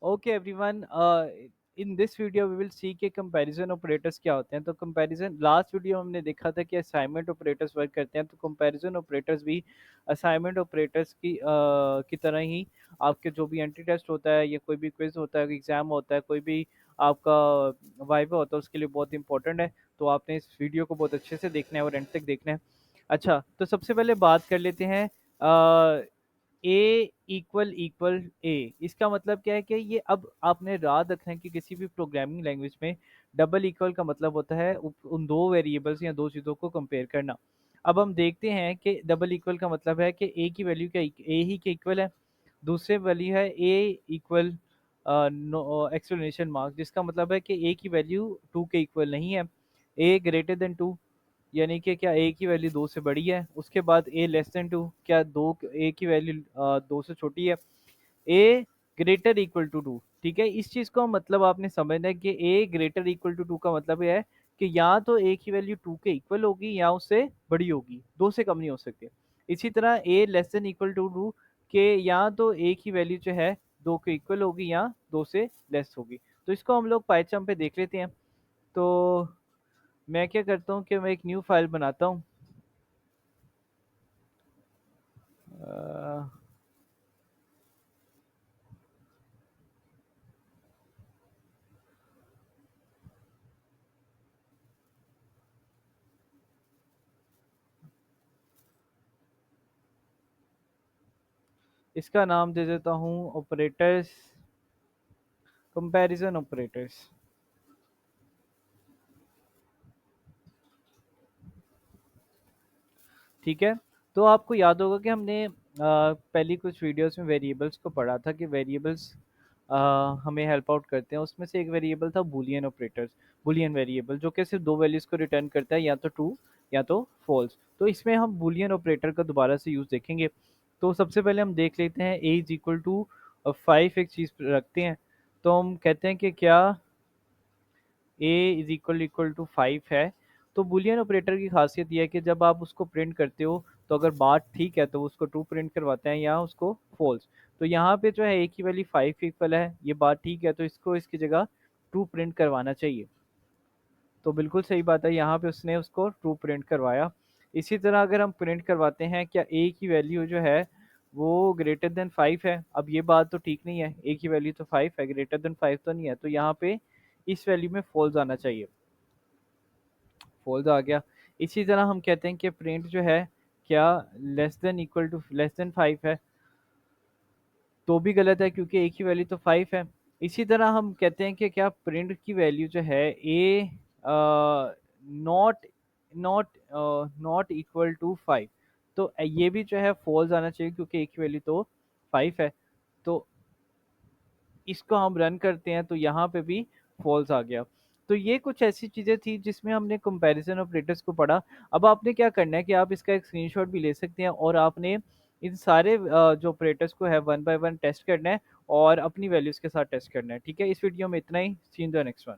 Okay everyone, in this video we will see कि comparison operators क्या होते हैं। तो कंपैरिजन लास्ट वीडियो हमने देखा था कि असाइनमेंट ऑपरेटर्स वर्क करते हैं, तो कंपैरिजन ऑपरेटर्स भी असाइनमेंट ऑपरेटर्स की तरह ही आपके जो भी एंट्री टेस्ट होता है या कोई भी क्विज होता है, एग्जाम होता है, कोई भी आपका वाइवा होता है, उसके लिए बहुत इंपॉर्टेंट है। तो आपने इस वीडियो को बहुत अच्छे से देखना है और एंड तक देखना है। अच्छा, तो सबसे पहले बात कर लेते हैं ए इक्वल इक्वल ए। इसका मतलब क्या है कि ये अब आपने याद रखना है कि किसी भी प्रोग्रामिंग लैंग्वेज में डबल इक्वल का मतलब होता है उन दो वेरिएबल्स या दो चीज़ों को कंपेयर करना। अब हम देखते हैं कि डबल इक्वल का मतलब है कि ए की वैल्यू क्या ए ही के इक्वल है। दूसरे वैल्यू है ए इक्वल एक्सक्लेमेशन मार्क, जिसका मतलब है कि ए की वैल्यू टू के इक्वल नहीं है। ए ग्रेटर देन टू, यानी कि क्या ए की वैल्यू दो से बड़ी है। उसके बाद ए लेस देन टू, क्या दो ए की वैल्यू दो से छोटी है। ए ग्रेटर इक्वल टू टू, ठीक है। इस चीज़ को मतलब आपने समझना है कि ए ग्रेटर इक्वल टू टू का मतलब ये है कि या तो ए की वैल्यू टू के इक्वल होगी या उससे बड़ी होगी, दो से कम नहीं हो सकती। इसी तरह a less than equal to two के या तो ए की वैल्यू जो है दो के इक्वल होगी या दो से लेस होगी। तो इसको हम लोग पाइथन पे देख लेते हैं। तो मैं क्या करता हूँ कि मैं एक न्यू फाइल बनाता हूँ। अ, इसका नाम दे देता हूँ ऑपरेटर्स, कंपैरिजन ऑपरेटर्स। ठीक है। तो आपको याद होगा कि हमने पहली कुछ वीडियोस में वेरिएबल्स को पढ़ा था कि वेरिएबल्स हमें हेल्प आउट करते हैं। उसमें से एक वेरिएबल था बुलियन ऑपरेटर्स, बुलियन वेरिएबल जो कि सिर्फ दो वैल्यूज को रिटर्न करता है, या तो ट्रू या तो फॉल्स। तो इसमें हम बुलियन ऑपरेटर का दोबारा से यूज़ देखेंगे। तो सबसे पहले हम देख लेते हैं ए इज इक्वल टू 5 एक चीज़ रखते हैं। तो हम कहते हैं कि क्या ए इज इक्वल इक्वल टू 5 है। तो बुलियन ऑपरेटर की खासियत यह है कि जब आप उसको प्रिंट करते हो तो अगर बात ठीक है तो उसको ट्रू प्रिंट करवाते हैं या उसको फॉल्स। तो यहाँ पे जो है ए की वैल्यू 5 इक्वल है, ये बात ठीक है, तो इसको इसकी जगह ट्रू प्रिंट करवाना चाहिए। तो बिल्कुल सही बात है, यहाँ पे उसने उसको ट्रू प्रिंट करवाया। इसी तरह अगर हम प्रिंट करवाते हैं क्या ए की वैल्यू जो है वो ग्रेटर देन 5 है। अब ये बात तो ठीक नहीं है, ए की वैल्यू तो 5 है, ग्रेटर देन 5 तो नहीं है, तो यहाँ पे इस वैल्यू में फॉल्स आना चाहिए। फॉल्स आ गया। इसी तरह हम कहते हैं कि प्रिंट जो है क्या less than equal to less than 5 है, तो भी गलत है क्योंकि ए की वैल्यू तो 5 है। इसी तरह हम कहते हैं कि क्या प्रिंट की वैल्यू जो है a not not not equal to 5, तो ये भी जो है फॉल्स आना चाहिए क्योंकि ए की वैल्यू तो 5 है। तो इसको हम रन करते हैं तो यहाँ पे भी फॉल्स आ गया। तो ये कुछ ऐसी चीज़ें थी जिसमें हमने कंपैरिजन ऑपरेटर्स को पढ़ा। अब आपने क्या करना है कि आप इसका एक स्क्रीनशॉट भी ले सकते हैं और आपने इन सारे जो ऑपरेटर्स को है वन बाय वन टेस्ट करना है और अपनी वैल्यूज़ के साथ टेस्ट करना है। ठीक है, इस वीडियो में इतना ही। सी इन द नेक्स्ट वन।